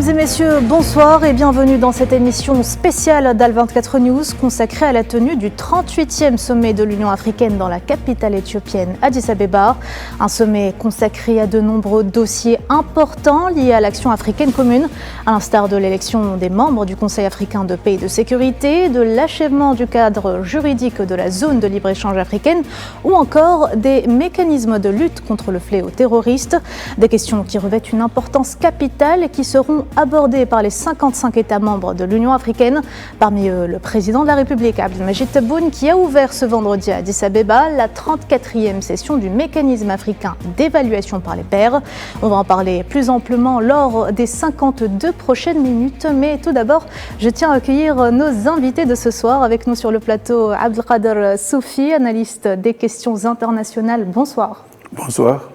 Mesdames et messieurs, bonsoir et bienvenue dans cette émission spéciale d'Al24 News consacrée à la tenue du 38e sommet de l'Union africaine dans la capitale éthiopienne Addis Abeba. Un sommet consacré à de nombreux dossiers importants liés à l'action africaine commune, à l'instar de l'élection des membres du Conseil africain de paix et de sécurité, de l'achèvement du cadre juridique de la zone de libre-échange africaine ou encore des mécanismes de lutte contre le fléau terroriste. Des questions qui revêtent une importance capitale et qui seront abordés par les 55 États membres de l'Union africaine. Parmi eux, le président de la République, Abdelmajid Tebboune, qui a ouvert ce vendredi à Addis Abeba la 34e session du mécanisme africain d'évaluation par les pairs. On va en parler plus amplement lors des 52 prochaines minutes. Mais tout d'abord, je tiens à accueillir nos invités de ce soir. Avec nous sur le plateau, Abdelkader Soufi, analyste des questions internationales. Bonsoir. Bonsoir.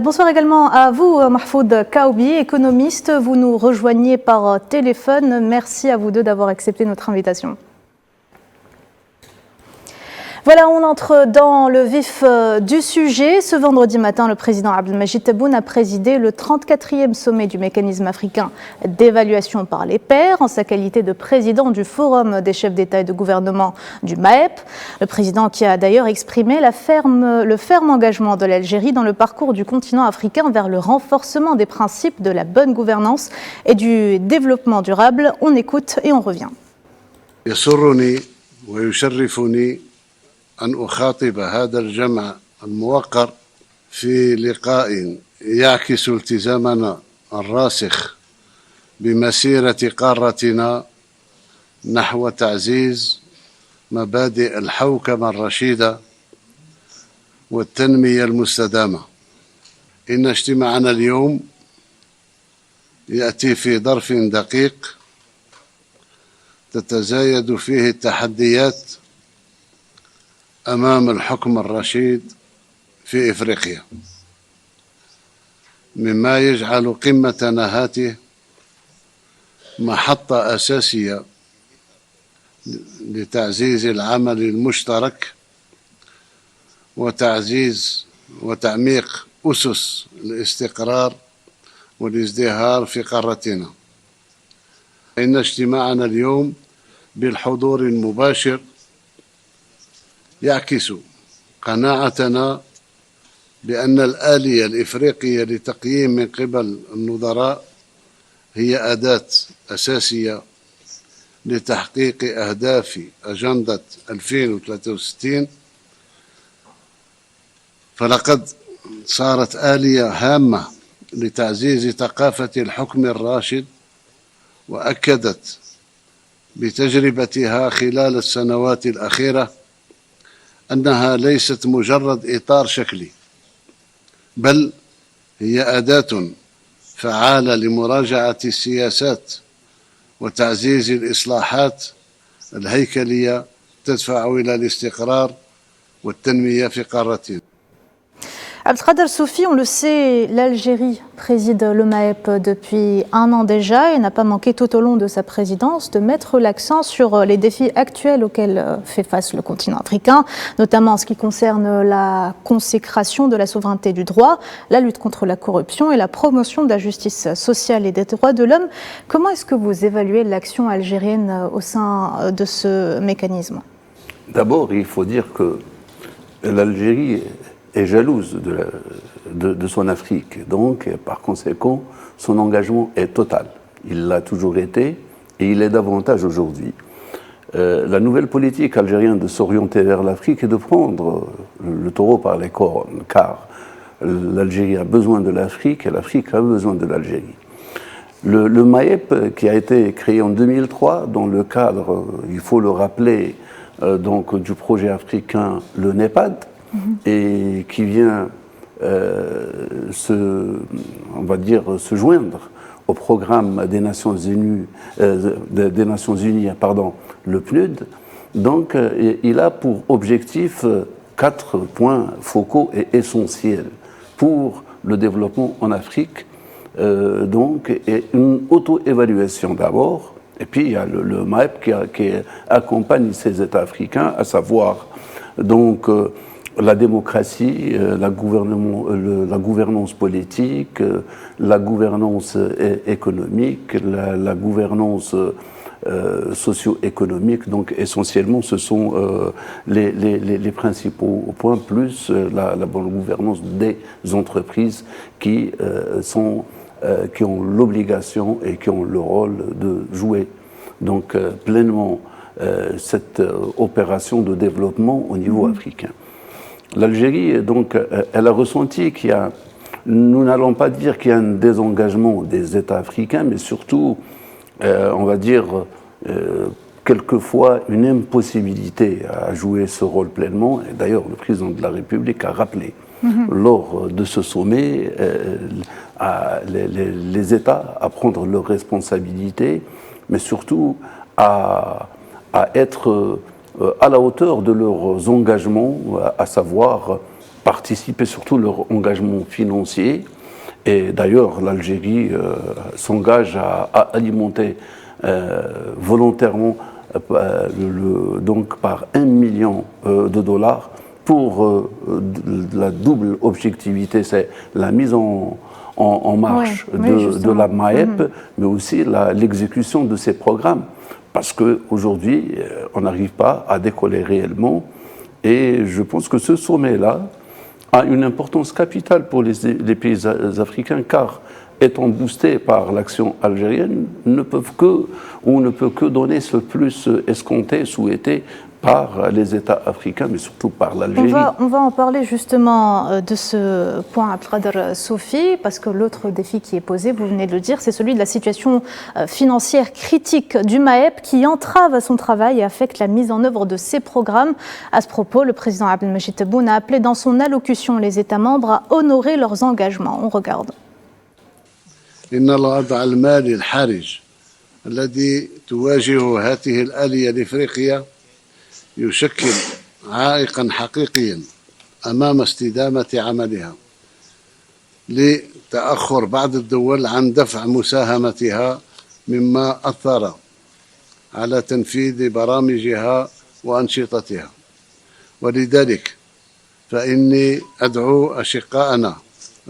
Bonsoir également à vous, Mahfoud Kaoubi, économiste. Vous nous rejoignez par téléphone. Merci à vous deux d'avoir accepté notre invitation. Voilà, on entre dans le vif du sujet. Ce vendredi matin, le président Abdelmajid Tebboune a présidé le 34e sommet du mécanisme africain d'évaluation par les pairs en sa qualité de président du Forum des chefs d'État et de gouvernement du MAEP. Le président qui a d'ailleurs exprimé le ferme engagement de l'Algérie dans le parcours du continent africain vers le renforcement des principes de la bonne gouvernance et du développement durable. On écoute et on revient. أن أخاطب هذا الجمع الموقر في لقاء يعكس التزامنا الراسخ بمسيرة قارتنا نحو تعزيز مبادئ الحوكمة الرشيدة والتنمية المستدامة. إن اجتماعنا اليوم يأتي في ظرف دقيق تتزايد فيه التحديات أمام الحكم الرشيد في إفريقيا، مما يجعل قمتنا هاته محطة أساسية لتعزيز العمل المشترك وتعزيز وتعميق أسس الاستقرار والازدهار في قارتنا. إن اجتماعنا اليوم بالحضور المباشر يعكس قناعتنا بأن الآلية الإفريقية لتقييم من قبل النظراء هي أداة أساسية لتحقيق أهداف أجندة 2063. فلقد صارت آلية هامة لتعزيز ثقافة الحكم الراشد، وأكدت بتجربتها خلال السنوات الأخيرة أنها ليست مجرد إطار شكلي، بل هي أداة فعالة لمراجعة السياسات وتعزيز الإصلاحات الهيكلية تدفع إلى الاستقرار والتنمية في قارتنا. Abdelkader Soufi, on le sait, l'Algérie préside le MAEP depuis un an déjà et n'a pas manqué tout au long de sa présidence de mettre l'accent sur les défis actuels auxquels fait face le continent africain, notamment en ce qui concerne la consécration de la souveraineté du droit, la lutte contre la corruption et la promotion de la justice sociale et des droits de l'homme. Comment est-ce que vous évaluez l'action algérienne au sein de ce mécanisme ? D'abord, il faut dire que l'Algérie est jalouse de son Afrique. Donc, par conséquent, son engagement est total. Il l'a toujours été et il est davantage aujourd'hui. La nouvelle politique algérienne de s'orienter vers l'Afrique et de prendre le taureau par les cornes, car l'Algérie a besoin de l'Afrique et l'Afrique a besoin de l'Algérie. Le MAEP, qui a été créé en 2003 dans le cadre, il faut le rappeler, donc, du projet africain, le NEPAD, et qui vient se joindre au programme des Nations Unies, le PNUD. Donc, il a pour objectif 4 points focaux et essentiels pour le développement en Afrique. Et une auto-évaluation d'abord, et puis il y a le MAEP qui accompagne ces États africains, à savoir donc la démocratie, la gouvernance politique, la gouvernance économique, la gouvernance socio-économique. Donc essentiellement, ce sont les principaux points, plus la bonne gouvernance des entreprises qui ont l'obligation et qui ont le rôle de jouer donc pleinement cette opération de développement au niveau africain. L'Algérie, donc, elle a ressenti nous n'allons pas dire qu'il y a un désengagement des États africains, mais surtout, on va dire, quelquefois une impossibilité à jouer ce rôle pleinement. Et d'ailleurs, le président de la République a rappelé lors de ce sommet les États à prendre leurs responsabilités, mais surtout à être à la hauteur de leurs engagements, à savoir participer surtout leur engagement financier. Et d'ailleurs, l'Algérie s'engage à alimenter volontairement donc par 1 million de dollars pour la double objectivité, c'est la mise en marche de la MAEP, mais aussi l'exécution de ces programmes. Parce qu'aujourd'hui, on n'arrive pas à décoller réellement. Et je pense que ce sommet-là a une importance capitale pour les pays africains, car étant boostés par l'action algérienne, ne peut que donner ce plus escompté, souhaité par les États africains, mais surtout par l'Algérie. On va en parler justement de ce point, Abdelkader Soufi, parce que l'autre défi qui est posé, vous venez de le dire, c'est celui de la situation financière critique du MAEP qui entrave son travail et affecte la mise en œuvre de ses programmes. À ce propos, le président Abdelmajid Tebboune a appelé dans son allocution les États membres à honorer leurs engagements. On regarde. إن الوضع المالي الحرج الذي تواجهه هذه الآلية الإفريقية يشكل عائقا حقيقيا أمام استدامة عملها لتأخر بعض الدول عن دفع مساهمتها مما أثر على تنفيذ برامجها وأنشطتها. ولذلك فإني أدعو أشقائنا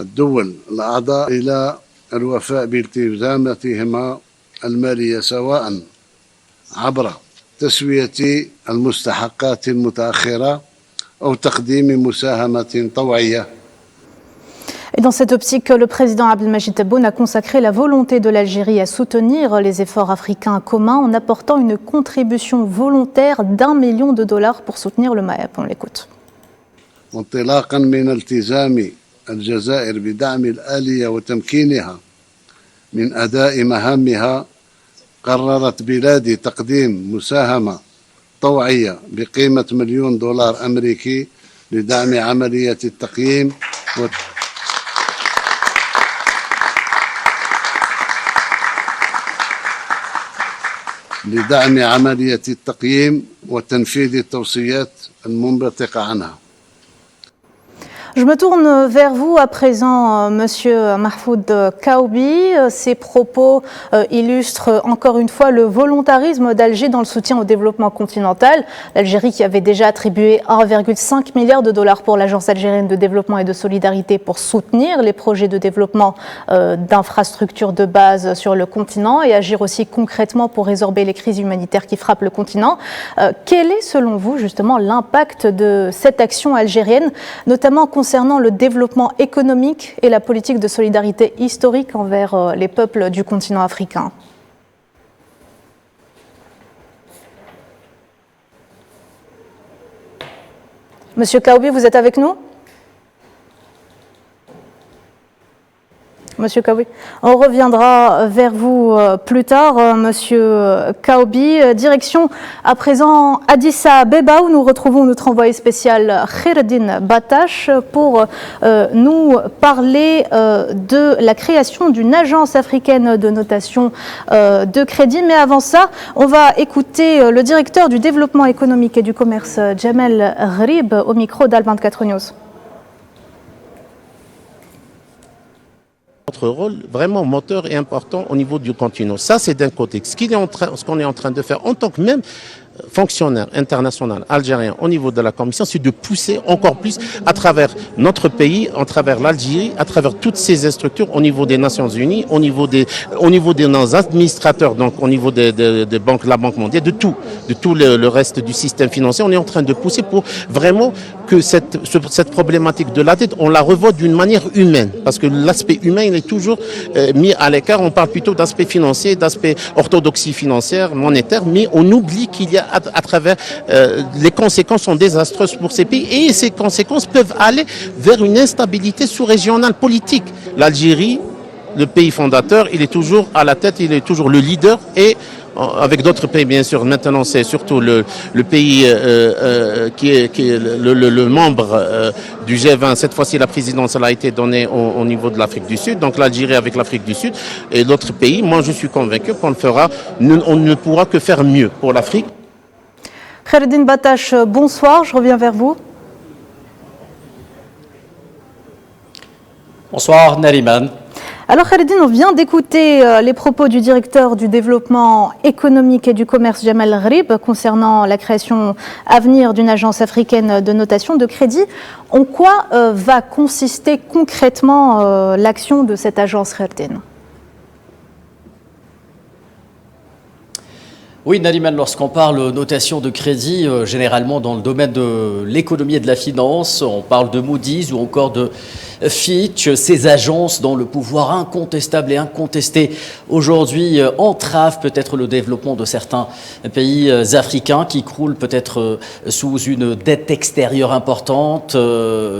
الدول الأعضاء إلى الوفاء بالتزاماتهما المالية سواء عبر تسوية المستحقات المتأخرة أو تقديم مساهمة طوعية. Et dans cette optique, le président Abdelmajid Tebboune a consacré la volonté de l'Algérie à soutenir les efforts africains communs en apportant une contribution volontaire d'1 million de dollars pour soutenir le MAEP. On l'écoute. انطلاقا من التزام الجزائر بدعم الآلية وتمكينها من أداء مهامها، قررت بلادي تقديم مساهمة طوعية بقيمة $1 مليون أمريكي لدعم عملية التقييم وتنفيذ التوصيات المنبثقة عنها. Je me tourne vers vous à présent, Monsieur Mahfoud Kaoubi. Ces propos illustrent encore une fois le volontarisme d'Alger dans le soutien au développement continental. L'Algérie qui avait déjà attribué 1,5 milliard de dollars pour l'Agence algérienne de développement et de solidarité pour soutenir les projets de développement d'infrastructures de base sur le continent et agir aussi concrètement pour résorber les crises humanitaires qui frappent le continent. Quel est selon vous justement l'impact de cette action algérienne, notamment concernant le développement économique et la politique de solidarité historique envers les peuples du continent africain? Monsieur Kaoubi, vous êtes avec nous? Monsieur Kaoubi, on reviendra vers vous plus tard, Monsieur Kaoubi. Direction à présent Addis Abeba où nous retrouvons notre envoyé spécial Khaireddine Batache pour nous parler de la création d'une agence africaine de notation de crédit. Mais avant ça, on va écouter le directeur du développement économique et du commerce, Jamel Ghrib, au micro d'Al24 News. Notre rôle vraiment moteur et important au niveau du continent. Ça, c'est d'un côté. Ce qu'on est en train de faire en tant que même fonctionnaire international algérien au niveau de la Commission, c'est de pousser encore plus à travers notre pays, à travers l'Algérie, à travers toutes ces structures au niveau des Nations Unies, au niveau de nos administrateurs, donc au niveau des banques, la Banque mondiale, de tout le reste du système financier. On est en train de pousser pour vraiment que cette problématique de la dette, on la revoit d'une manière humaine, parce que l'aspect humain, il est toujours mis à l'écart. On parle plutôt d'aspect financier, d'aspect orthodoxie financière, monétaire, mais on oublie qu'il y a à travers les conséquences sont désastreuses pour ces pays et ces conséquences peuvent aller vers une instabilité sous-régionale politique. L'Algérie, le pays fondateur, il est toujours à la tête, il est toujours le leader et avec d'autres pays bien sûr. Maintenant c'est surtout le pays qui est le membre du G20. Cette fois-ci la présidence elle a été donnée au niveau de l'Afrique du Sud, donc l'Algérie avec l'Afrique du Sud et l'autre pays. Moi je suis convaincu qu'on le fera, on ne pourra que faire mieux pour l'Afrique. Khaireddine Battache, bonsoir, je reviens vers vous. Bonsoir Nariman. Alors Khaireddine, on vient d'écouter les propos du directeur du développement économique et du commerce Jamal Ghrib concernant la création à venir d'une agence africaine de notation de crédit. En quoi va consister concrètement l'action de cette agence, Khaireddine ? Oui, Nariman, lorsqu'on parle notation de crédit, généralement dans le domaine de l'économie et de la finance, on parle de Moody's ou encore de Fitch, ces agences dont le pouvoir incontestable et incontesté aujourd'hui entrave peut-être le développement de certains pays africains qui croulent peut-être sous une dette extérieure importante.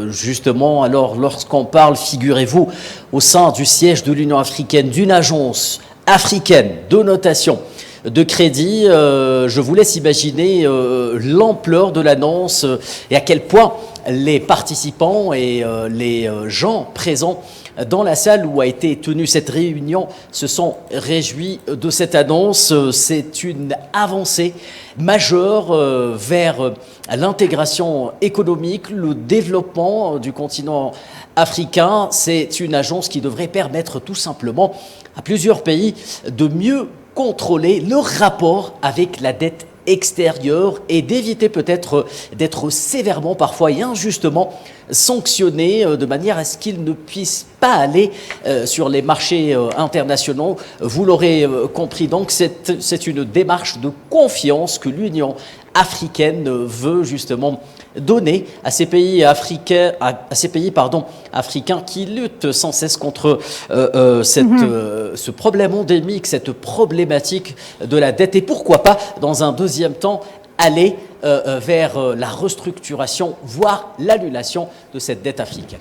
Justement, alors lorsqu'on parle, figurez-vous, au sein du siège de l'Union africaine, d'une agence africaine de notation de crédit, je vous laisse imaginer l'ampleur de l'annonce et à quel point les participants et les gens présents dans la salle où a été tenue cette réunion se sont réjouis de cette annonce. C'est une avancée majeure vers l'intégration économique, le développement du continent africain. C'est une agence qui devrait permettre tout simplement à plusieurs pays de mieux contrôler leur rapport avec la dette extérieure et d'éviter peut-être d'être sévèrement parfois et injustement sanctionnés de manière à ce qu'ils ne puissent pas aller sur les marchés internationaux. Vous l'aurez compris, donc c'est une démarche de confiance que l'Union africaine veut justement donner à ces pays africains, africains qui luttent sans cesse contre ce problème endémique, cette problématique de la dette. Et pourquoi pas, dans un deuxième temps, aller vers la restructuration, voire l'annulation de cette dette africaine.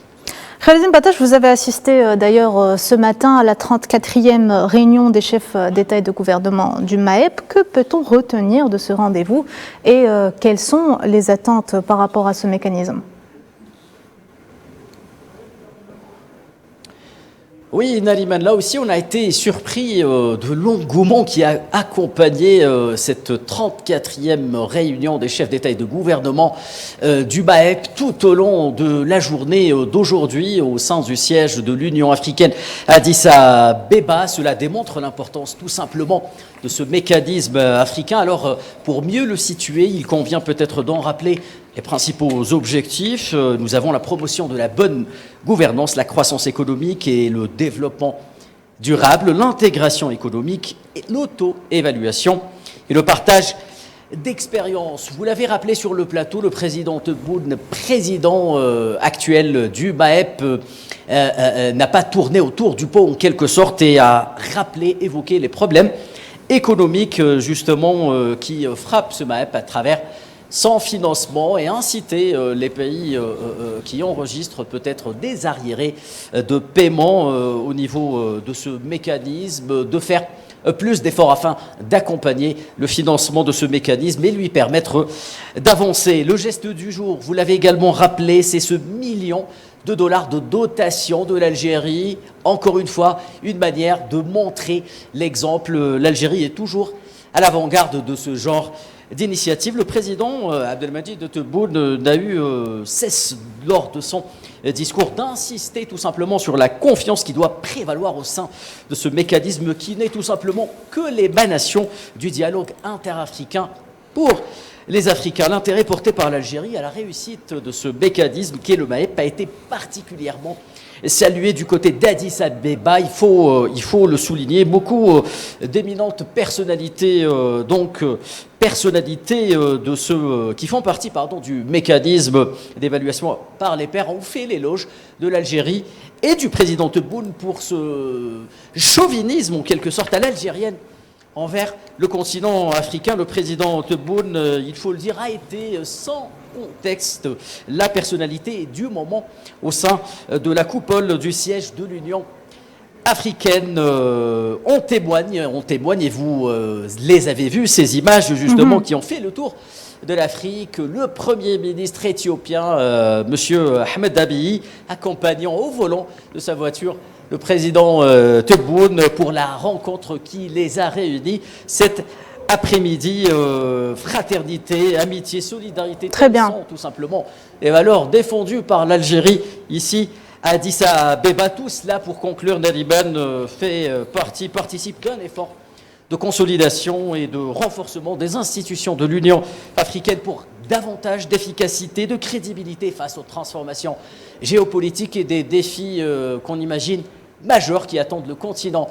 Khaireddine Battache, vous avez assisté d'ailleurs ce matin à la 34e réunion des chefs d'État et de gouvernement du MAEP. Que peut-on retenir de ce rendez-vous et quelles sont les attentes par rapport à ce mécanisme ? Oui, Nariman, là aussi, on a été surpris de l'engouement qui a accompagné cette 34e réunion des chefs d'État et de gouvernement du MAEP tout au long de la journée d'aujourd'hui au sein du siège de l'Union africaine à Addis Abeba. Cela démontre l'importance tout simplement de ce mécanisme africain. Alors, pour mieux le situer, il convient peut-être d'en rappeler les principaux objectifs. Nous avons la promotion de la bonne gouvernance, la croissance économique et le développement durable, l'intégration économique et l'auto-évaluation et le partage d'expérience. Vous l'avez rappelé sur le plateau, le président Tebboune, président actuel du MAEP, n'a pas tourné autour du pot en quelque sorte et a rappelé, évoqué les problèmes économiques justement qui frappent ce MAEP à travers sans financement et inciter les pays qui enregistrent peut-être des arriérés de paiement au niveau de ce mécanisme, de faire plus d'efforts afin d'accompagner le financement de ce mécanisme et lui permettre d'avancer. Le geste du jour, vous l'avez également rappelé, c'est ce $1 million de dotation de l'Algérie. Encore une fois, une manière de montrer l'exemple. L'Algérie est toujours à l'avant-garde de ce genre d'initiative. Le président Abdelmadjid Tebboune n'a eu cesse lors de son discours d'insister tout simplement sur la confiance qui doit prévaloir au sein de ce mécanisme qui n'est tout simplement que l'émanation du dialogue interafricain pour les Africains. L'intérêt porté par l'Algérie à la réussite de ce mécanisme qui est le MAEP a été particulièrement salué du côté d'Addis Abeba. Il faut le souligner. Beaucoup d'éminentes personnalités, de ceux qui font partie du mécanisme d'évaluation par les pairs ont fait l'éloge de l'Algérie et du président Tebboune pour ce chauvinisme en quelque sorte à l'algérienne envers le continent africain. Le président Tebboune, il faut le dire, a été sans contexte la personnalité du moment au sein de la coupole du siège de l'Union africaine. On témoigne, et vous les avez vues, ces images justement qui ont fait le tour de l'Afrique. Le Premier ministre éthiopien, Monsieur Ahmed Abiy, accompagnant au volant de sa voiture le président Tebboune pour la rencontre qui les a réunis cet après-midi. Fraternité, amitié, solidarité, très bien, tout simplement les valeurs défendues par l'Algérie ici à Addis Abeba. Tout cela pour conclure, Nariman participe d'un effort de consolidation et de renforcement des institutions de l'Union africaine pour davantage d'efficacité, de crédibilité face aux transformations géopolitiques et des défis qu'on imagine majeurs qui attendent le continent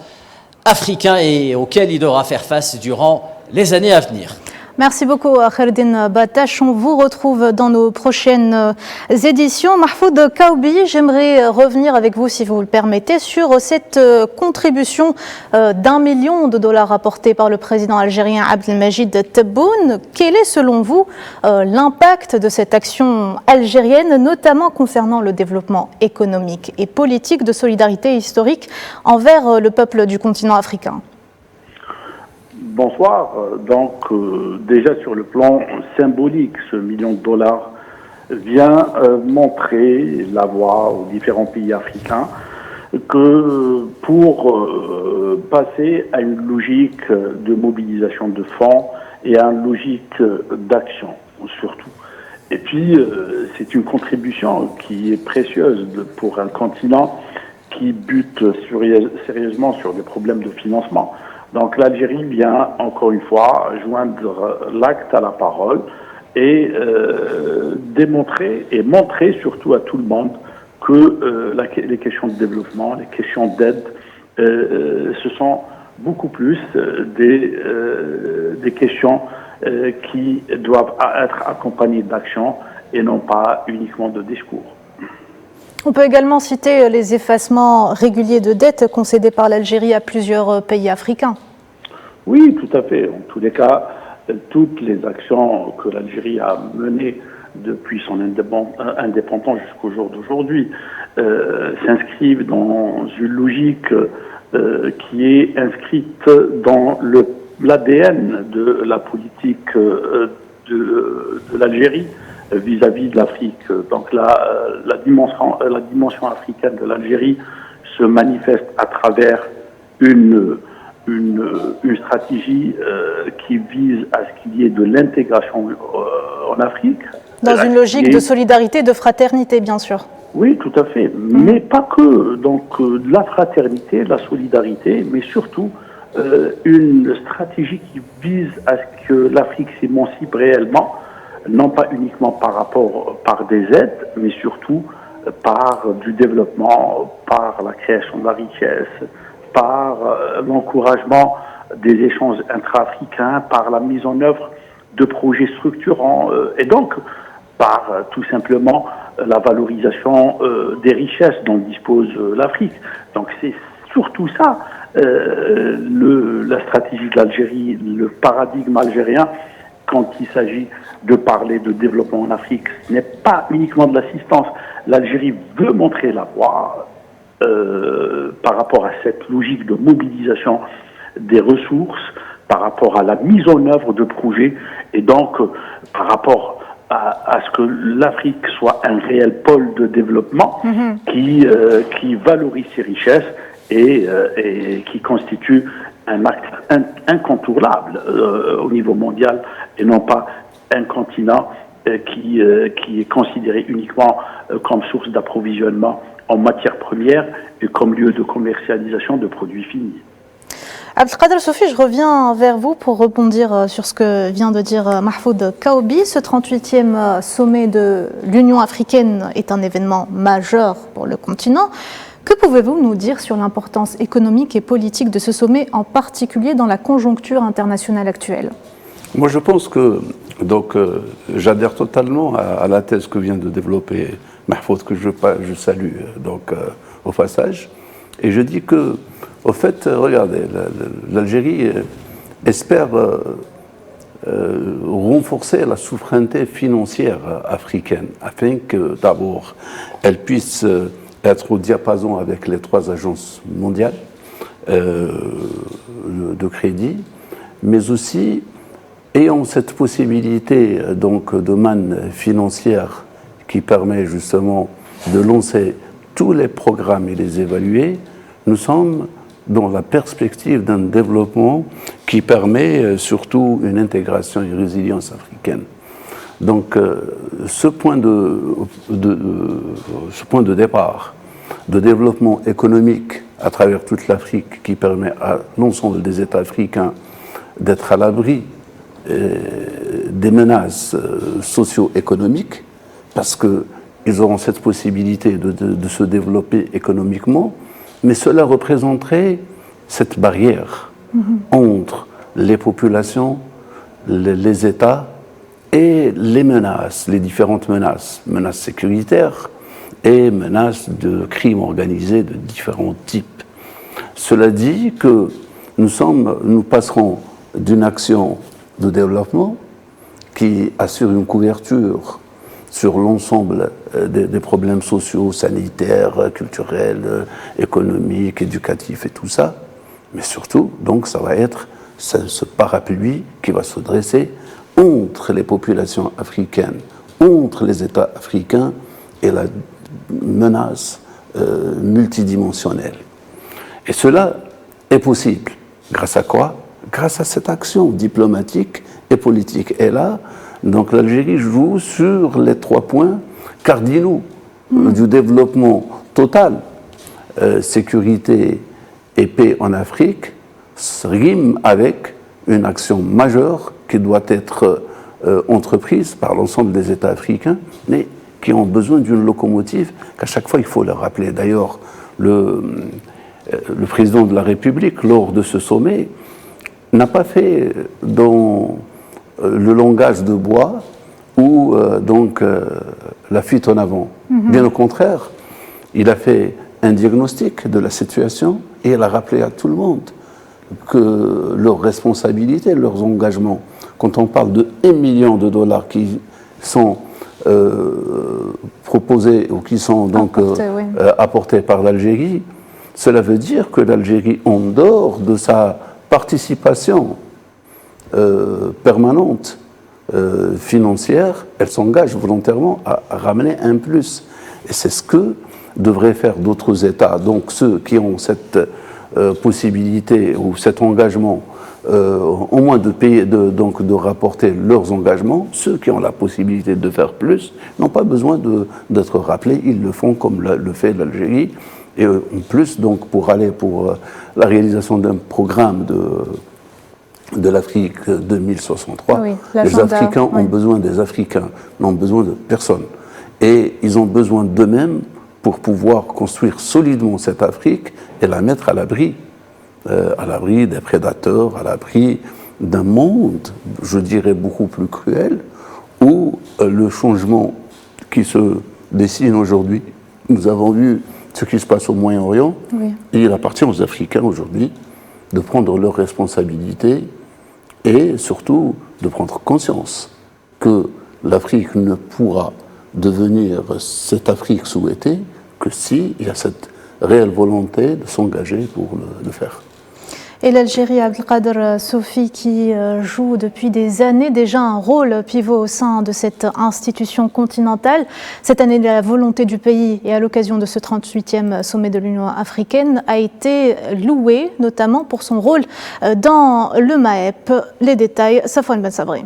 africain et auxquels il devra faire face durant les années à venir. Merci beaucoup, Khaireddine Batache. On vous retrouve dans nos prochaines éditions. Mahfoud Kaoubi, j'aimerais revenir avec vous, si vous le permettez, sur cette contribution d'1 million de dollars apportée par le président algérien Abdelmajid Tebboune. Quel est, selon vous, l'impact de cette action algérienne, notamment concernant le développement économique et politique de solidarité historique envers le peuple du continent africain ? Bonsoir. Déjà sur le plan symbolique, ce $1 million vient montrer la voie aux différents pays africains que pour passer à une logique de mobilisation de fonds et à une logique d'action surtout. Et puis c'est une contribution qui est précieuse pour un continent qui bute sérieusement sur des problèmes de financement. Donc l'Algérie vient encore une fois joindre l'acte à la parole et démontrer et montrer surtout à tout le monde que les questions de développement, les questions d'aide, ce sont beaucoup plus des questions qui doivent être accompagnées d'action et non pas uniquement de discours. On peut également citer les effacements réguliers de dettes concédés par l'Algérie à plusieurs pays africains. Oui, tout à fait. En tous les cas, toutes les actions que l'Algérie a menées depuis son indépendance jusqu'au jour d'aujourd'hui s'inscrivent dans une logique qui est inscrite dans l'ADN de la politique de l'Algérie vis-à-vis de l'Afrique. Donc la dimension africaine de l'Algérie se manifeste à travers une stratégie qui vise à ce qu'il y ait de l'intégration en Afrique. Dans une logique de solidarité, de fraternité, bien sûr. Oui, tout à fait. Mais pas que. Donc la fraternité, la solidarité, mais surtout une stratégie qui vise à ce que l'Afrique s'émancipe réellement, non pas uniquement par des aides, mais surtout par du développement, par la création de la richesse, par l'encouragement des échanges intra-africains, par la mise en œuvre de projets structurants et donc par tout simplement la valorisation des richesses dont dispose l'Afrique. Donc c'est surtout ça la stratégie de l'Algérie, le paradigme algérien quand il s'agit de parler de développement en Afrique. Ce n'est pas uniquement de l'assistance. L'Algérie veut montrer la voie par rapport à cette logique de mobilisation des ressources, par rapport à la mise en œuvre de projets et donc par rapport à ce que l'Afrique soit un réel pôle de développement qui valorise ses richesses et qui constitue un acte incontournable au niveau mondial et non pas un continent qui est considéré uniquement comme source d'approvisionnement en matières premières et comme lieu de commercialisation de produits finis. Abdelkader Sofi, je reviens vers vous pour rebondir sur ce que vient de dire Mahfoud Kaoubi. Ce 38e sommet de l'Union africaine est un événement majeur pour le continent. Que pouvez-vous nous dire sur l'importance économique et politique de ce sommet, en particulier dans la conjoncture internationale actuelle? Moi, je pense que j'adhère totalement à la thèse que vient de développer Mahfoud, que je salue au passage. Et je dis que, au fait, regardez, l'Algérie espère renforcer la souveraineté financière africaine afin que, d'abord, elle puisse être au diapason avec les 3 agences mondiales de crédit, mais aussi ayant cette possibilité de manne financière qui permet justement de lancer tous les programmes et les évaluer, nous sommes dans la perspective d'un développement qui permet surtout une intégration et une résilience africaine. Donc ce point de départ de développement économique à travers toute l'Afrique qui permet à l'ensemble des États africains d'être à l'abri des menaces socio-économiques, parce qu'ils auront cette possibilité de se développer économiquement, mais cela représenterait cette barrière entre les populations, les États et les menaces, les différentes menaces sécuritaires et menaces de crimes organisés de différents types. Cela dit que nous passerons d'une action de développement qui assure une couverture sur l'ensemble des problèmes sociaux, sanitaires, culturels, économiques, éducatifs et tout ça, mais surtout, donc, ça va être ce parapluie qui va se dresser entre les populations africaines, entre les États africains et la menace multidimensionnelle. Et cela est possible. Grâce à quoi? Grâce à cette action diplomatique et politique. Et là, donc l'Algérie joue sur les 3 points cardinaux du développement total. Sécurité et paix en Afrique rime avec une action majeure qui doit être entreprise par l'ensemble des États africains, mais qui ont besoin d'une locomotive qu'à chaque fois il faut leur rappeler. D'ailleurs, le président de la République, lors de ce sommet, n'a pas fait dans le langage de bois ou la fuite en avant. Bien au contraire, il a fait un diagnostic de la situation et il a rappelé à tout le monde que leurs responsabilités, leurs engagements, quand on parle de 1 million de dollars qui sont proposés ou qui sont donc apportés par l'Algérie, cela veut dire que l'Algérie, en dehors de sa participation permanente financière, elle s'engage volontairement à ramener un plus. Et c'est ce que devraient faire d'autres États. Donc ceux qui ont cette possibilité ou cet engagement, au moins de payer, de rapporter leurs engagements, ceux qui ont la possibilité de faire plus n'ont pas besoin d'être rappelés, ils le font comme le fait l'Algérie. Et en plus, donc, pour la réalisation d'un programme de l'Afrique 2063, les Africains ont besoin des Africains, n'ont besoin de personne. Et ils ont besoin d'eux-mêmes pour pouvoir construire solidement cette Afrique et la mettre à l'abri des prédateurs, à l'abri d'un monde, je dirais, beaucoup plus cruel, où le changement qui se dessine aujourd'hui, nous avons vu ce qui se passe au Moyen-Orient, et il appartient aux Africains aujourd'hui de prendre leurs responsabilités et surtout de prendre conscience que l'Afrique ne pourra devenir cette Afrique souhaitée que s'il y a cette réelle volonté de s'engager pour le faire. Et l'Algérie, Abdelkader Sofi, qui joue depuis des années déjà un rôle pivot au sein de cette institution continentale. Cette année, la volonté du pays, et à l'occasion de ce 38e sommet de l'Union africaine, a été louée, notamment pour son rôle dans le MAEP. Les détails, Safwan Ben Sabri.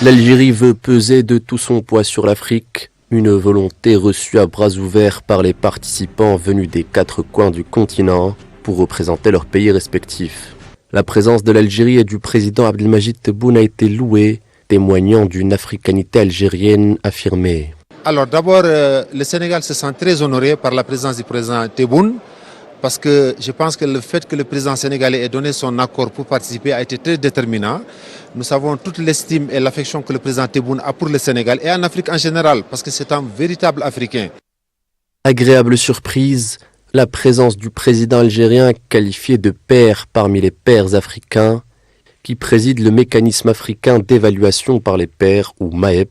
L'Algérie veut peser de tout son poids sur l'Afrique. Une volonté reçue à bras ouverts par les participants venus des 4 coins du continent. pour représenter leurs pays respectifs. La présence de l'Algérie et du président Abdelmadjid Tebboune a été louée, témoignant d'une africanité algérienne affirmée. Alors d'abord, le Sénégal se sent très honoré par la présence du président Tebboune, parce que je pense que le fait que le président sénégalais ait donné son accord pour participer a été très déterminant. Nous savons toute l'estime et l'affection que le président Tebboune a pour le Sénégal et en Afrique en général, parce que c'est un véritable Africain. Agréable surprise, la présence du président algérien qualifié de père parmi les pairs africains, qui préside le mécanisme africain d'évaluation par les pairs, ou MAEP,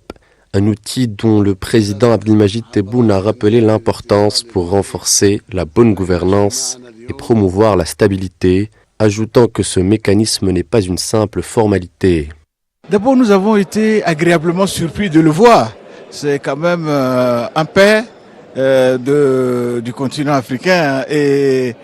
un outil dont le président Abdelmadjid Tebboune a rappelé l'importance pour renforcer la bonne gouvernance et promouvoir la stabilité, ajoutant que ce mécanisme n'est pas une simple formalité. D'abord, nous avons été agréablement surpris de le voir. C'est quand même un père du continent africain et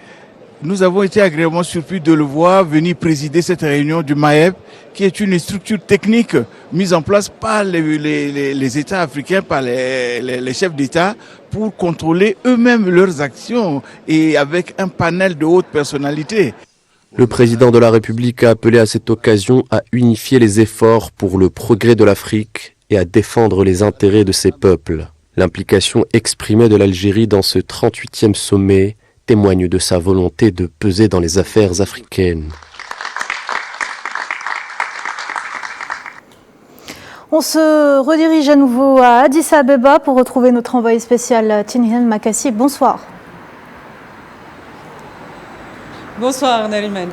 nous avons été agréablement surpris de le voir venir présider cette réunion du MAEP, qui est une structure technique mise en place par les États africains, par les chefs d'État, pour contrôler eux-mêmes leurs actions et avec un panel de hautes personnalités. Le président de la République a appelé à cette occasion à unifier les efforts pour le progrès de l'Afrique et à défendre les intérêts de ses peuples. L'implication exprimée de l'Algérie dans ce 38e sommet témoigne de sa volonté de peser dans les affaires africaines. On se redirige à nouveau à Addis Abeba pour retrouver notre envoyé spécial Tinhinan Makassi. Bonsoir. Bonsoir Nariman.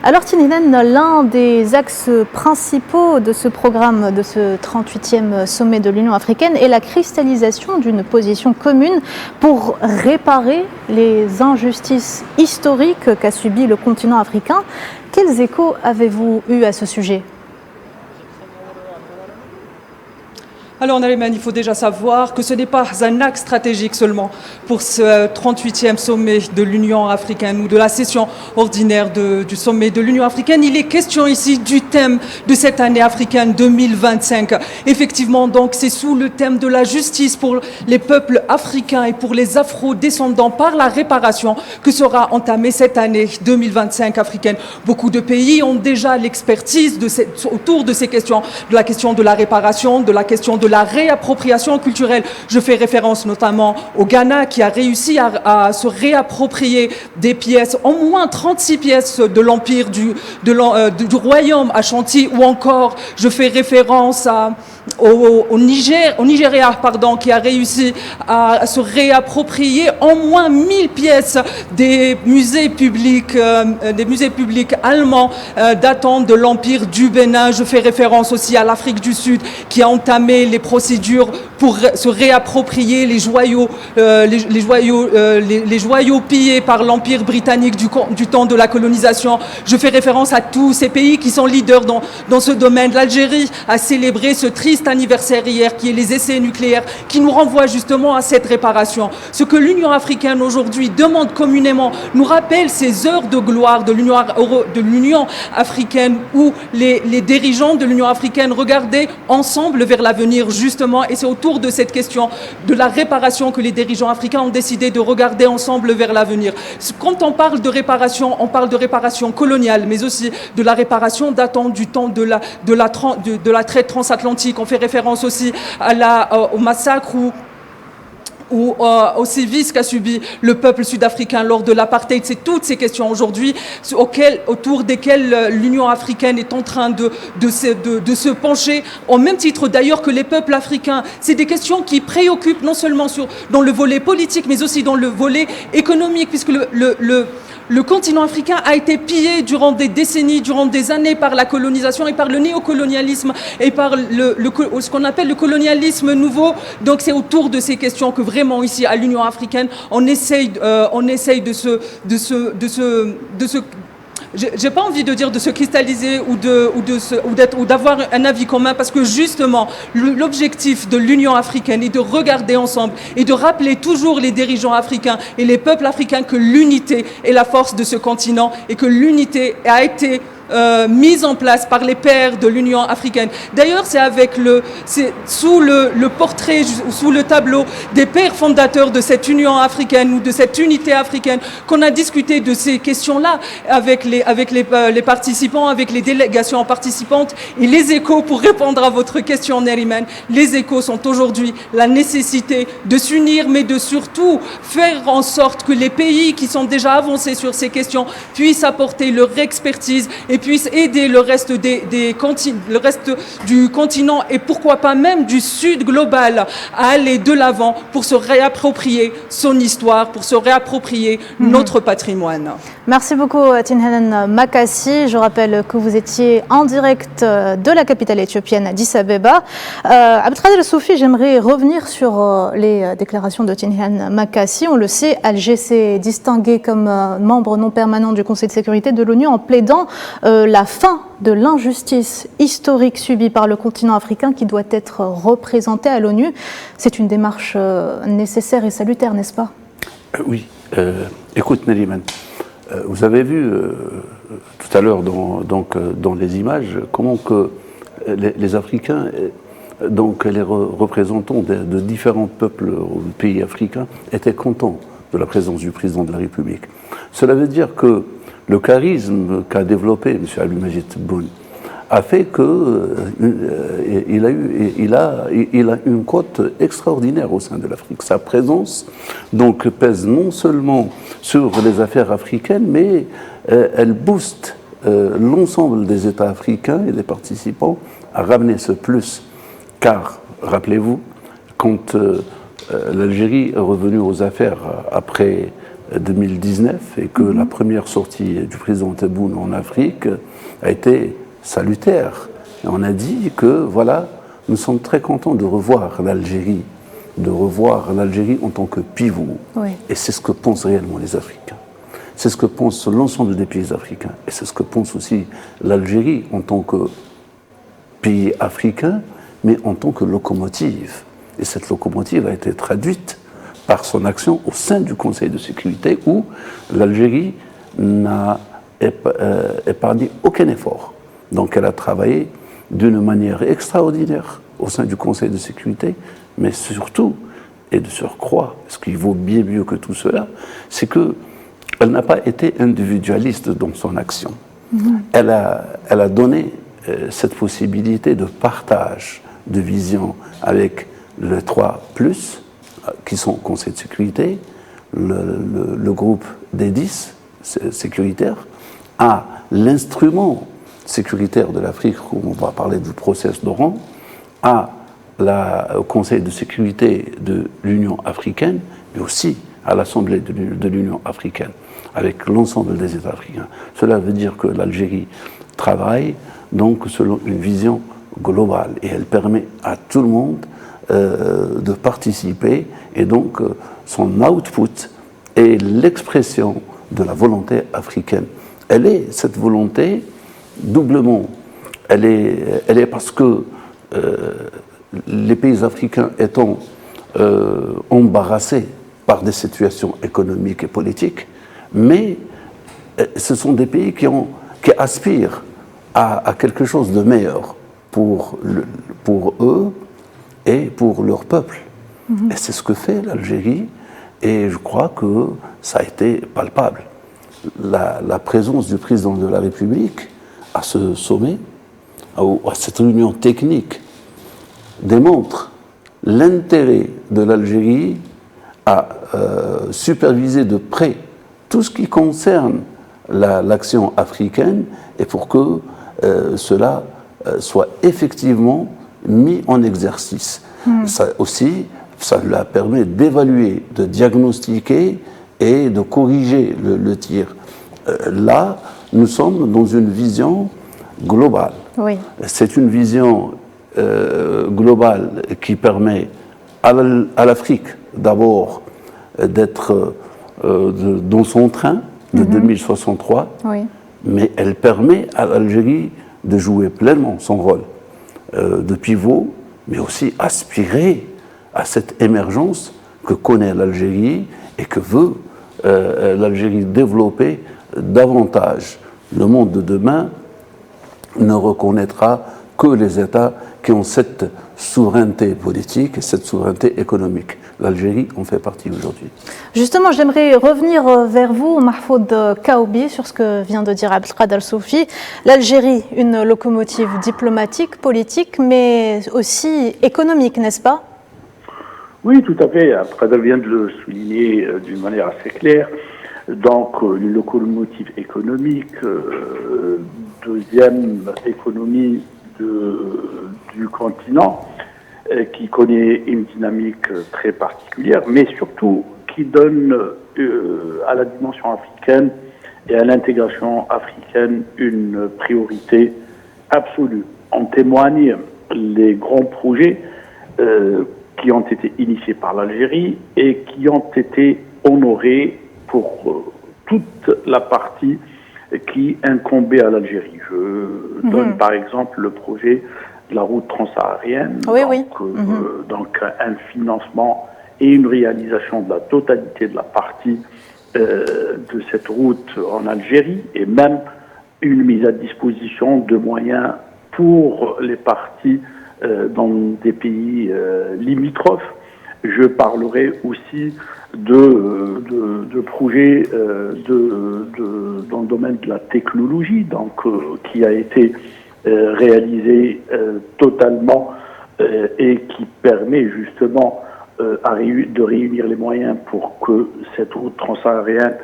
Alors Tinhinan, l'un des axes principaux de ce programme, de ce 38e sommet de l'Union africaine, est la cristallisation d'une position commune pour réparer les injustices historiques qu'a subi le continent africain. Quels échos avez-vous eu à ce sujet ? Alors Nariman, il faut déjà savoir que ce n'est pas un axe stratégique seulement pour ce 38e sommet de l'Union africaine ou de la session ordinaire du sommet de l'Union africaine. Il est question ici du thème de cette année africaine 2025. Effectivement, donc, c'est sous le thème de la justice pour les peuples africains et pour les afro-descendants par la réparation que sera entamée cette année 2025 africaine. Beaucoup de pays ont déjà l'expertise autour de ces questions, de la question de la réparation, de la question de la réappropriation culturelle. Je fais référence notamment au Ghana qui a réussi à se réapproprier des pièces, au moins 36 pièces de l'empire du royaume Ashanti, ou encore je fais référence au Nigeria, qui a réussi à se réapproprier au moins 1000 pièces des musées publics allemands datant de l'empire du Bénin. Je fais référence aussi à l'Afrique du Sud qui a entamé les procédures pour se réapproprier les joyaux pillés par l'empire britannique du temps de la colonisation. Je fais référence à tous ces pays qui sont leaders dans ce domaine. L'Algérie a célébré ce triste anniversaire hier, qui est les essais nucléaires, qui nous renvoie justement à cette réparation. Ce que l'Union africaine aujourd'hui demande communément nous rappelle ces heures de gloire de l'Union africaine, où les dirigeants de l'Union africaine regardaient ensemble vers l'avenir justement, et c'est autour de cette question de la réparation que les dirigeants africains ont décidé de regarder ensemble vers l'avenir. Quand on parle de réparation coloniale, mais aussi de la réparation datant du temps de la traite transatlantique. On fait référence aussi au massacre ou aux sévices qu'a subi le peuple sud-africain lors de l'apartheid. C'est toutes ces questions aujourd'hui autour desquelles l'Union africaine est en train de se pencher, au même titre d'ailleurs que les peuples africains. C'est des questions qui préoccupent non seulement dans le volet politique, mais aussi dans le volet économique, puisque le continent africain a été pillé durant des décennies, durant des années par la colonisation et par le néocolonialisme et par ce qu'on appelle le colonialisme nouveau. Donc c'est autour de ces questions que vraiment ici à l'Union africaine on essaye de se j'ai pas envie de dire de se cristalliser ou d'avoir un avis commun, parce que justement l'objectif de l'Union africaine est de regarder ensemble et de rappeler toujours les dirigeants africains et les peuples africains que l'unité est la force de ce continent et que l'unité a été mise en place par les pairs de l'Union africaine. D'ailleurs, c'est sous le portrait, sous le tableau des pères fondateurs de cette Union africaine ou de cette unité africaine qu'on a discuté de ces questions-là avec les participants, avec les délégations participantes. Et les échos, pour répondre à votre question, Neriman, les échos sont aujourd'hui la nécessité de s'unir, mais de surtout faire en sorte que les pays qui sont déjà avancés sur ces questions puissent apporter leur expertise et puissent aider le reste le reste du continent et pourquoi pas même du sud global à aller de l'avant pour se réapproprier son histoire, pour se réapproprier notre patrimoine. Merci beaucoup Tinhanan Makassi. Je rappelle que vous étiez en direct de la capitale éthiopienne Addis Abeba. Abdelkader Soufi, j'aimerais revenir sur les déclarations de Tinhanan Makassi. On le sait, Alger s'est distingué comme membre non permanent du Conseil de sécurité de l'ONU en plaidant la fin de l'injustice historique subie par le continent africain qui doit être représentée à l'ONU. C'est une démarche nécessaire et salutaire, n'est-ce pas? Oui. Écoute, Neriman, vous avez vu tout à l'heure dans les images comment que les Africains, donc les représentants de différents peuples ou pays africains, étaient contents de la présence du président de la République. Cela veut dire que le charisme qu'a développé M. Abdelmajid Tebboune a fait qu'il a une cote extraordinaire au sein de l'Afrique. Sa présence donc pèse non seulement sur les affaires africaines, mais elle booste l'ensemble des États africains et des participants à ramener ce plus. Car, rappelez-vous, quand l'Algérie est revenue aux affaires après 2019 et que la première sortie du président Tebboune en Afrique a été salutaire. Et on a dit que, voilà, nous sommes très contents de revoir l'Algérie en tant que pivot. Oui. Et c'est ce que pensent réellement les Africains. C'est ce que pense l'ensemble des pays africains. Et c'est ce que pense aussi l'Algérie en tant que pays africain, mais en tant que locomotive. Et cette locomotive a été traduite par son action au sein du Conseil de sécurité où l'Algérie n'a épargné aucun effort. Donc elle a travaillé d'une manière extraordinaire au sein du Conseil de sécurité, mais surtout, et de surcroît, ce qui vaut bien mieux que tout cela, c'est qu'elle n'a pas été individualiste dans son action. Elle a donné cette possibilité de partage de vision avec les 3+, qui sont au Conseil de sécurité, le groupe des 10 sécuritaires, à l'instrument sécuritaire de l'Afrique, où on va parler du process d'Oran, au Conseil de sécurité de l'Union africaine, mais aussi à l'Assemblée de l'Union africaine, avec l'ensemble des États africains. Cela veut dire que l'Algérie travaille donc selon une vision globale et elle permet à tout le monde de participer et donc son output est l'expression de la volonté africaine. Elle est cette volonté doublement. Elle est parce que les pays africains étant embarrassés par des situations économiques et politiques, mais ce sont des pays qui aspirent à quelque chose de meilleur pour eux et pour leur peuple. Et c'est ce que fait l'Algérie, et je crois que ça a été palpable. La présence du président de la République à ce sommet, à cette réunion technique, démontre l'intérêt de l'Algérie à superviser de près tout ce qui concerne l'action africaine et pour que cela soit effectivement mis en exercice. Ça aussi, ça leur permet d'évaluer, de diagnostiquer et de corriger le tir. Là, nous sommes dans une vision globale. Oui. C'est une vision globale qui permet à l'Afrique d'abord d'être dans son train de 2063, oui. Mais elle permet à l'Algérie de jouer pleinement son rôle de pivot, mais aussi aspirer à cette émergence que connaît l'Algérie et que veut l'Algérie développer davantage. Le monde de demain ne reconnaîtra que les États qui ont cette souveraineté politique et cette souveraineté économique. L'Algérie en fait partie aujourd'hui. Justement, j'aimerais revenir vers vous, Mahfoud Kaoubi, sur ce que vient de dire Abdelkader Soufi. L'Algérie, une locomotive diplomatique, politique, mais aussi économique, n'est-ce pas? Oui, tout à fait. Abdelkader vient de le souligner d'une manière assez claire. Donc, une locomotive économique, deuxième économie du continent, qui connaît une dynamique très particulière, mais surtout qui donne à la dimension africaine et à l'intégration africaine une priorité absolue. En témoignent les grands projets qui ont été initiés par l'Algérie et qui ont été honorés pour toute la partie qui incombait à l'Algérie. Je donne par exemple le projet de la route transsaharienne, donc un financement et une réalisation de la totalité de la partie de cette route en Algérie, et même une mise à disposition de moyens pour les parties dans des pays limitrophes. Je parlerai aussi de projets dans le domaine de la technologie, donc qui a été réalisé totalement et qui permet justement de réunir les moyens pour que cette route transsaharienne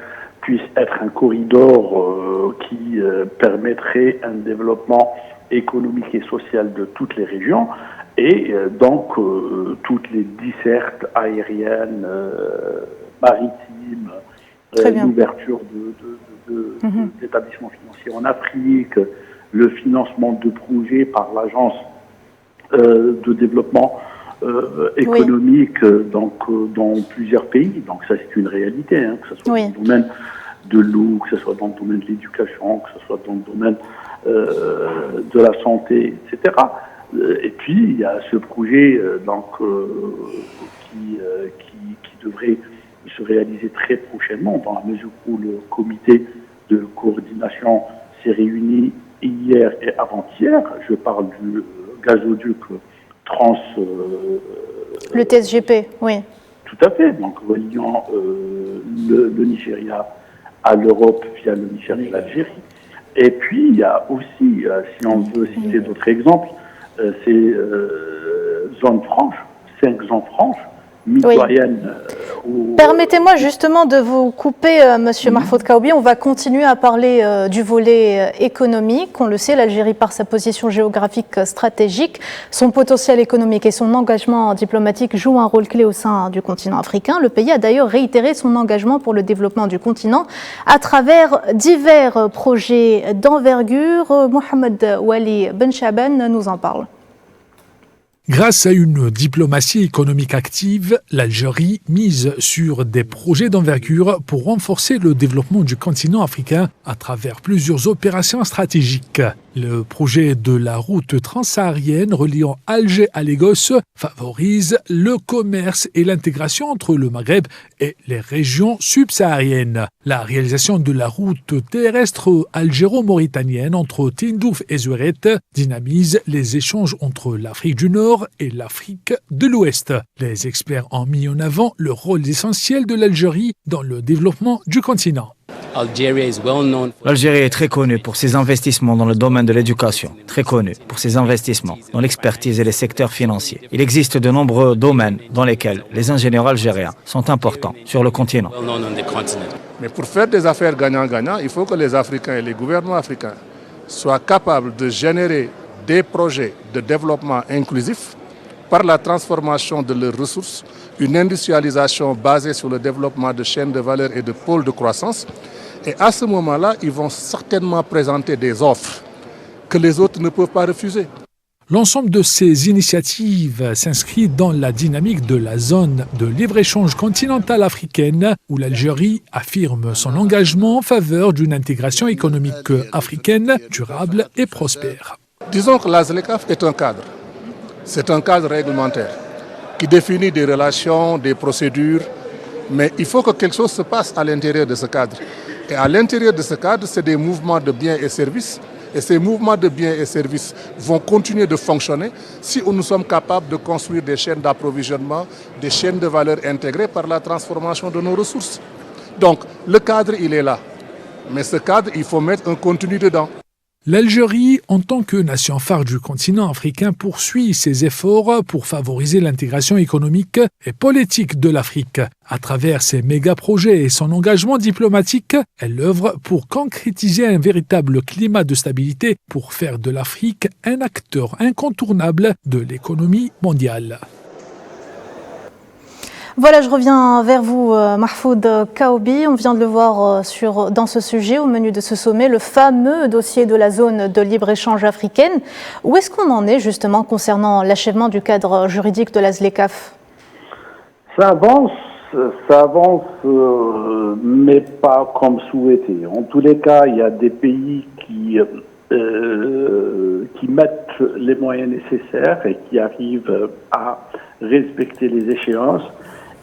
puisse être un corridor qui permettrait un développement économique et social de toutes les régions. Et donc, toutes les dessertes aériennes, maritimes, l'ouverture d'établissements financiers en Afrique, le financement de projets par l'agence de développement économique donc, dans plusieurs pays. Donc ça, c'est une réalité, hein, que ce soit dans le domaine de l'eau, que ce soit dans le domaine de l'éducation, que ce soit dans le domaine de la santé, etc. Et puis, il y a ce projet qui devrait se réaliser très prochainement, dans la mesure où le comité de coordination s'est réuni hier et avant-hier. Je parle du gazoduc le TSGP, oui. Tout à fait. Donc, reliant le Nigeria à l'Europe via le Nigeria et l'Algérie. Et puis, il y a aussi, si on veut citer d'autres exemples, ces zones franches, 5 zones franches, mitoyennes. Permettez-moi justement de vous couper, Monsieur Mahfoud Kaoubi. On va continuer à parler du volet économique. On le sait, l'Algérie, par sa position géographique stratégique, son potentiel économique et son engagement diplomatique jouent un rôle clé au sein du continent africain. Le pays a d'ailleurs réitéré son engagement pour le développement du continent à travers divers projets d'envergure. Mohamed Wali Ben Chaban nous en parle. Grâce à une diplomatie économique active, l'Algérie mise sur des projets d'envergure pour renforcer le développement du continent africain à travers plusieurs opérations stratégiques. Le projet de la route transsaharienne reliant Alger à Lagos favorise le commerce et l'intégration entre le Maghreb et les régions subsahariennes. La réalisation de la route terrestre algéro-mauritanienne entre Tindouf et Zouérate dynamise les échanges entre l'Afrique du Nord et l'Afrique de l'Ouest. Les experts ont mis en avant le rôle essentiel de l'Algérie dans le développement du continent. L'Algérie est très connue pour ses investissements dans le domaine de l'éducation, très connue pour ses investissements dans l'expertise et les secteurs financiers. Il existe de nombreux domaines dans lesquels les ingénieurs algériens sont importants sur le continent. Mais pour faire des affaires gagnant-gagnant, il faut que les Africains et les gouvernements africains soient capables de générer des projets de développement inclusif par la transformation de leurs ressources, une industrialisation basée sur le développement de chaînes de valeur et de pôles de croissance. Et à ce moment-là, ils vont certainement présenter des offres que les autres ne peuvent pas refuser. L'ensemble de ces initiatives s'inscrit dans la dynamique de la zone de libre-échange continentale africaine où l'Algérie affirme son engagement en faveur d'une intégration économique africaine durable et prospère. Disons que la ZLECAf est un cadre. C'est un cadre réglementaire qui définit des relations, des procédures, mais il faut que quelque chose se passe à l'intérieur de ce cadre. Et à l'intérieur de ce cadre, c'est des mouvements de biens et services Et ces mouvements de biens et services vont continuer de fonctionner si nous sommes capables de construire des chaînes d'approvisionnement, des chaînes de valeur intégrées par la transformation de nos ressources. Donc, le cadre, il est là. Mais ce cadre, il faut mettre un contenu dedans. L'Algérie, en tant que nation phare du continent africain, poursuit ses efforts pour favoriser l'intégration économique et politique de l'Afrique. À travers ses méga-projets et son engagement diplomatique, elle œuvre pour concrétiser un véritable climat de stabilité pour faire de l'Afrique un acteur incontournable de l'économie mondiale. Voilà, je reviens vers vous, Mahfoud Kaoubi. On vient de le voir dans ce sujet, au menu de ce sommet, le fameux dossier de la zone de libre-échange africaine. Où est-ce qu'on en est justement concernant l'achèvement du cadre juridique de la ZLECAf ? Ça avance, mais pas comme souhaité. En tous les cas, il y a des pays qui mettent les moyens nécessaires et qui arrivent à respecter les échéances.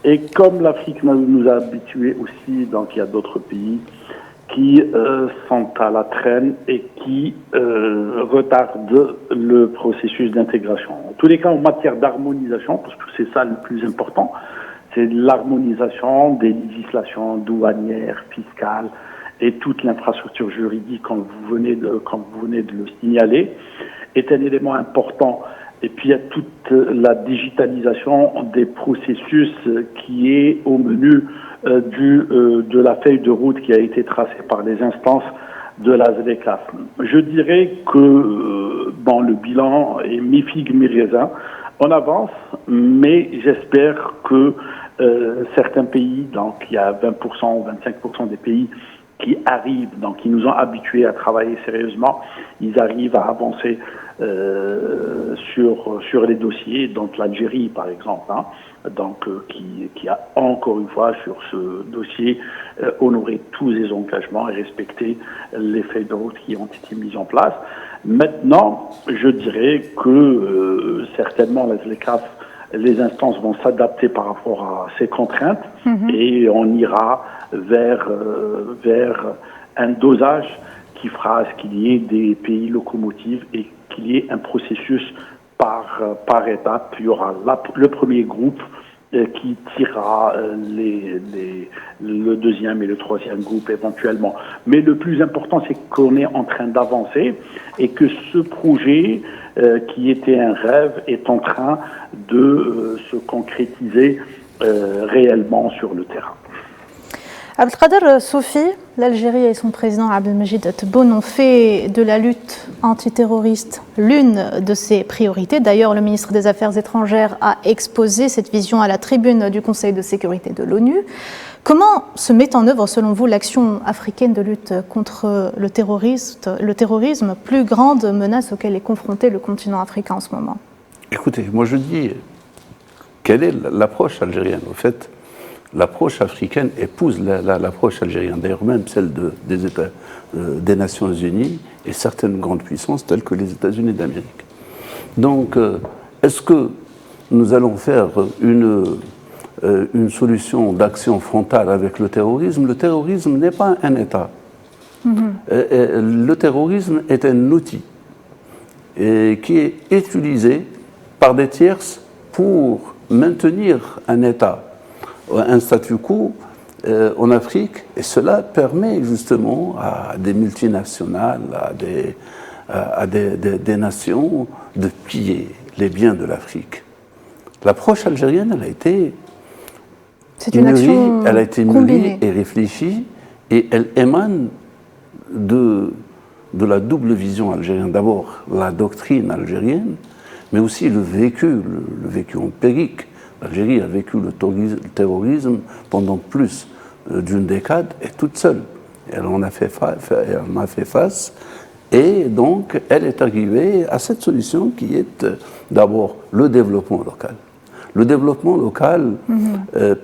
Et comme l'Afrique nous a habitués aussi, donc il y a d'autres pays qui sont à la traîne et qui retardent le processus d'intégration. En tous les cas, en matière d'harmonisation, parce que c'est ça le plus important, c'est l'harmonisation des législations douanières, fiscales et toute l'infrastructure juridique, comme vous venez de le signaler, est un élément important. Et puis il y a toute la digitalisation des processus qui est au menu de la feuille de route qui a été tracée par les instances de la ZLECAf. Je dirais que dans le bilan est mi-figue, mi-raisin. On avance, mais j'espère que certains pays, donc il y a 20% ou 25% des pays qui arrivent, donc qui nous ont habitués à travailler sérieusement, ils arrivent à avancer sur les dossiers, donc l'Algérie par exemple, qui a encore une fois sur ce dossier honoré tous les engagements et respecté les feuilles de route qui ont été mises en place. Maintenant, je dirais que certainement la ZLECAf, les instances vont s'adapter par rapport à ces contraintes et on ira vers un dosage qui fera à ce qu'il y ait des pays locomotives et qu'il y ait un processus par étape. Il y aura le premier groupe qui tirera le deuxième et le troisième groupe éventuellement. Mais le plus important, c'est qu'on est en train d'avancer et que ce projet qui était un rêve est en train de se concrétiser réellement sur le terrain. Abdelkader Soufi, l'Algérie et son président Abdelmajid Tebboune ont fait de la lutte antiterroriste l'une de ses priorités. D'ailleurs, le ministre des Affaires étrangères a exposé cette vision à la tribune du Conseil de sécurité de l'ONU. Comment se met en œuvre, selon vous, l'action africaine de lutte contre le terrorisme, plus grande menace auquel est confronté le continent africain en ce moment ? Écoutez, moi je dis, quelle est l'approche algérienne ? Au fait, l'approche africaine épouse l'approche algérienne, d'ailleurs même celle des Nations Unies et certaines grandes puissances telles que les États-Unis d'Amérique. Donc, est-ce que nous allons faire une solution d'action frontale avec le terrorisme ? Le terrorisme n'est pas un État. Le terrorisme est un outil qui est utilisé par des tierces pour maintenir un État, un statu quo en Afrique, et cela permet justement à des multinationales, à des nations de piller les biens de l'Afrique. L'approche algérienne, elle a été mûrie et réfléchie, et elle émane de la double vision algérienne. D'abord, la doctrine algérienne, mais aussi le vécu empirique. L'Algérie a vécu le terrorisme pendant plus d'une décade et toute seule. Elle en a fait face et donc elle est arrivée à cette solution qui est d'abord le développement local. Le développement local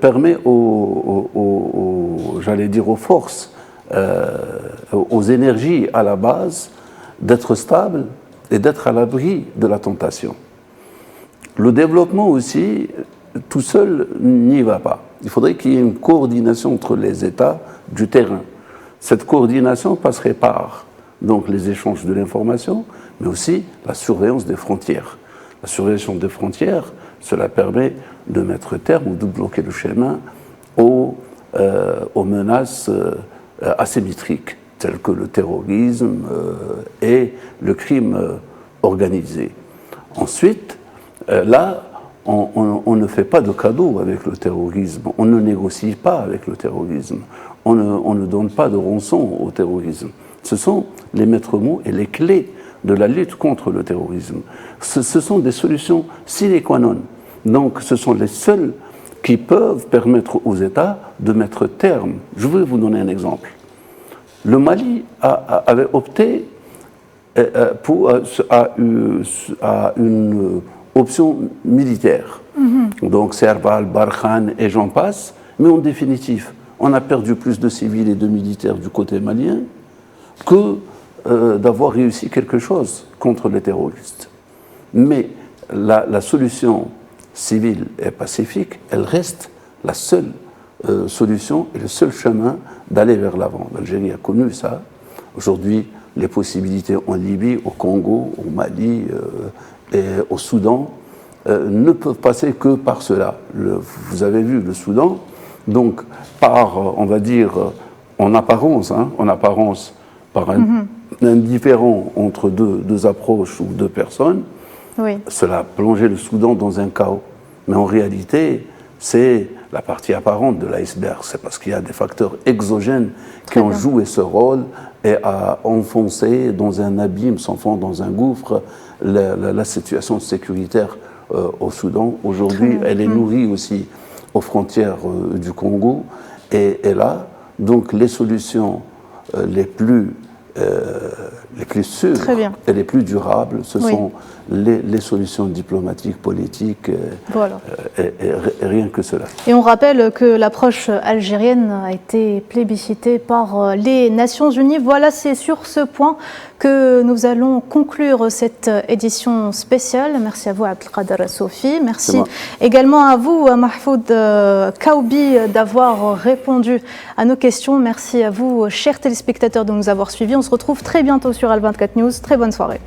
permet aux forces, aux énergies à la base d'être stables et d'être à l'abri de la tentation. Le développement aussi, tout seul, n'y va pas. Il faudrait qu'il y ait une coordination entre les États du terrain. Cette coordination passerait par donc les échanges de l'information, mais aussi la surveillance des frontières. La surveillance des frontières, cela permet de mettre terme ou de bloquer le chemin aux menaces asymétriques, telles que le terrorisme et le crime organisé. Ensuite, là, on ne fait pas de cadeaux avec le terrorisme, on ne négocie pas avec le terrorisme, on ne donne pas de rançon au terrorisme. Ce sont les maîtres mots et les clés de la lutte contre le terrorisme. Ce sont des solutions sine qua non. Donc ce sont les seuls qui peuvent permettre aux États de mettre terme. Je vais vous donner un exemple. Le Mali avait opté à une option militaire. Donc Serval, Barkhane et j'en passe. Mais en définitive, on a perdu plus de civils et de militaires du côté malien que d'avoir réussi quelque chose contre les terroristes. Mais la solution civile et pacifique, elle reste la seule solution et le seul chemin d'aller vers l'avant. L'Algérie a connu ça. Aujourd'hui, les possibilités en Libye, au Congo, au Mali et au Soudan ne peuvent passer que par cela. Vous avez vu le Soudan, donc par, on va dire, en apparence, par un différend entre deux approches ou deux personnes, oui. Cela a plongé le Soudan dans un chaos. Mais en réalité, c'est la partie apparente de l'iceberg. C'est parce qu'il y a des facteurs exogènes qui ont joué ce rôle et a enfoncé dans un abîme, s'enfonce dans un gouffre, la situation sécuritaire au Soudan. Aujourd'hui, elle est nourrie aussi aux frontières du Congo. Et là, donc les solutions les plus sûres et les plus durables, ce sont les solutions diplomatiques, politiques, et rien que cela. Et on rappelle que l'approche algérienne a été plébiscitée par les Nations Unies. Voilà, c'est sur ce point que nous allons conclure cette édition spéciale. Merci à vous, Abdelkader Sofi. Merci également à vous, Mahfoud Kaoubi, d'avoir répondu à nos questions. Merci à vous, chers téléspectateurs, de nous avoir suivis. On se retrouve très bientôt sur Al24 News. Très bonne soirée.